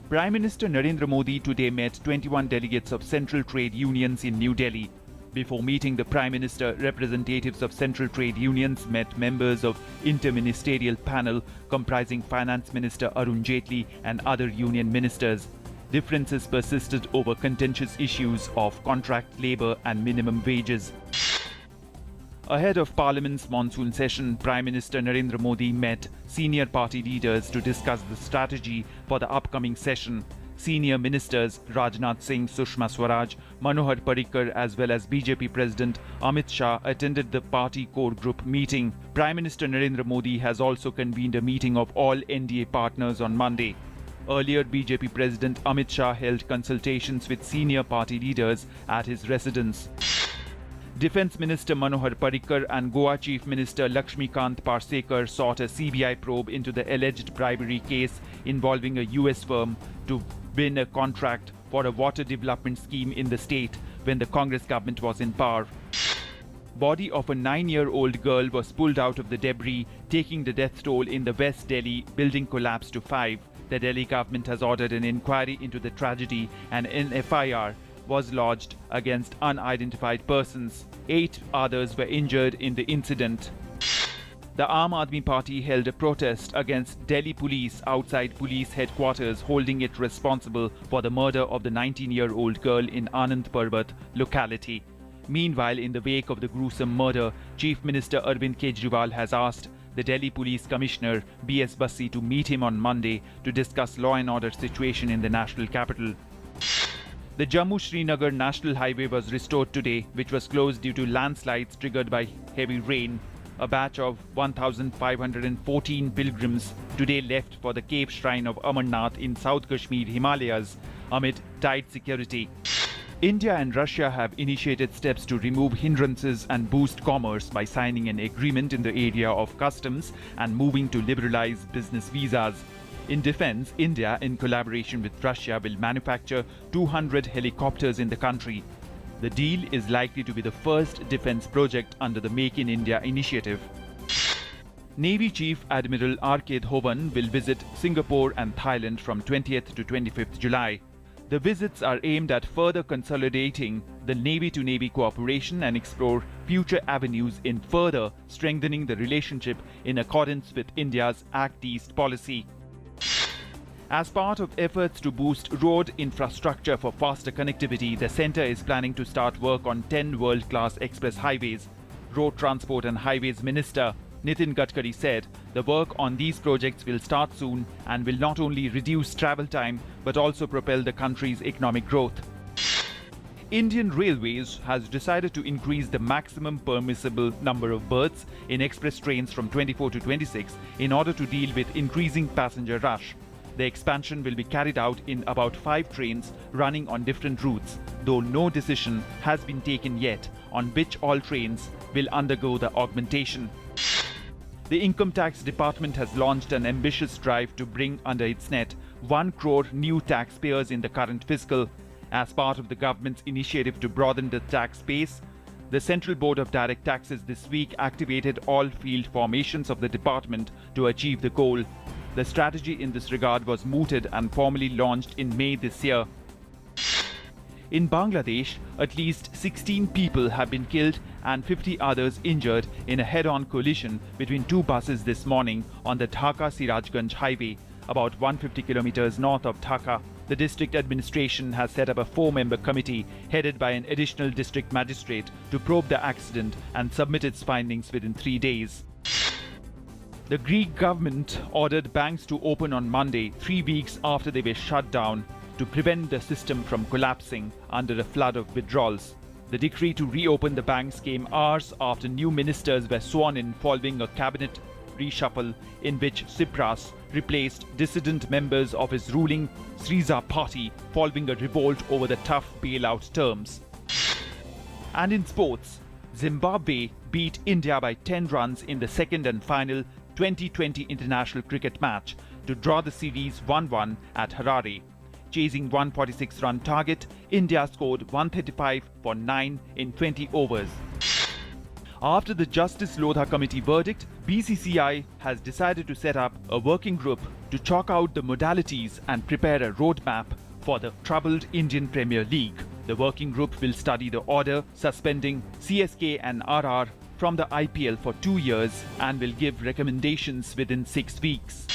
Prime Minister Narendra Modi today met 21 delegates of central trade unions in New Delhi. Before meeting the Prime Minister, representatives of central trade unions met members of interministerial panel comprising Finance Minister Arun Jaitley and other union ministers. Differences persisted over contentious issues of contract labour and minimum wages. Ahead of Parliament's monsoon session, Prime Minister Narendra Modi met senior party leaders to discuss the strategy for the upcoming session. Senior ministers Rajnath Singh, Sushma Swaraj, Manohar Parrikar as well as BJP President Amit Shah attended the party core group meeting. Prime Minister Narendra Modi has also convened a meeting of all NDA partners on Monday. Earlier, BJP President Amit Shah held consultations with senior party leaders at his residence. Defence Minister Manohar Parrikar and Goa Chief Minister Lakshmikant Parsekar sought a CBI probe into the alleged bribery case involving a US firm to win a contract for a water development scheme in the state when the Congress government was in power. Body of a 9-year-old girl was pulled out of the debris, taking the death toll in the West Delhi building collapse to 5. The Delhi government has ordered an inquiry into the tragedy and an FIR was lodged against unidentified persons. 8 others were injured in the incident. The Aam Aadmi Party held a protest against Delhi police outside police headquarters, holding it responsible for the murder of the 19-year-old girl in Anand Parbat locality. Meanwhile, in the wake of the gruesome murder, Chief Minister Arvind Kejriwal has asked the Delhi Police Commissioner B.S. Bassi to meet him on Monday to discuss law and order situation in the national capital. The Jammu-Srinagar National Highway was restored today, which was closed due to landslides triggered by heavy rain. A batch of 1,514 pilgrims today left for the cave shrine of Amarnath in South Kashmir, Himalayas, amid tight security. India and Russia have initiated steps to remove hindrances and boost commerce by signing an agreement in the area of customs and moving to liberalize business visas. In defense, India, in collaboration with Russia, will manufacture 200 helicopters in the country. The deal is likely to be the first defense project under the Make in India initiative. Navy Chief Admiral R.K. Dhawan will visit Singapore and Thailand from 20th to 25th July. The visits are aimed at further consolidating the Navy-to-Navy cooperation and explore future avenues in further strengthening the relationship in accordance with India's Act East policy. As part of efforts to boost road infrastructure for faster connectivity, the centre is planning to start work on 10 world-class express highways. Road Transport and Highways Minister Nitin Gadkari said the work on these projects will start soon and will not only reduce travel time but also propel the country's economic growth. Indian Railways has decided to increase the maximum permissible number of berths in express trains from 24 to 26 in order to deal with increasing passenger rush. The expansion will be carried out in about 5 trains running on different routes, though no decision has been taken yet on which all trains will undergo the augmentation. The Income Tax Department has launched an ambitious drive to bring under its net 1 crore new taxpayers in the current fiscal. As part of the government's initiative to broaden the tax base, the Central Board of Direct Taxes this week activated all field formations of the department to achieve the goal. The strategy in this regard was mooted and formally launched in May this year. In Bangladesh, at least 16 people have been killed and 50 others injured in a head-on collision between 2 buses this morning on the Dhaka-Sirajganj highway, about 150 kilometers north of Dhaka. The district administration has set up a 4-member committee headed by an additional district magistrate to probe the accident and submit its findings within 3 days. The Greek government ordered banks to open on Monday, 3 weeks after they were shut down, to prevent the system from collapsing under a flood of withdrawals. The decree to reopen the banks came hours after new ministers were sworn in following a cabinet reshuffle in which Tsipras replaced dissident members of his ruling Syriza party following a revolt over the tough bailout terms. And in sports, Zimbabwe beat India by 10 runs in the second and final 2020 international cricket match to draw the series 1-1 at Harare. Chasing 146-run target, India scored 135 for 9 in 20 overs. After the Justice Lodha Committee verdict, BCCI has decided to set up a working group to chalk out the modalities and prepare a roadmap for the troubled Indian Premier League. The working group will study the order suspending CSK and RR from the IPL for 2 years and will give recommendations within 6 weeks.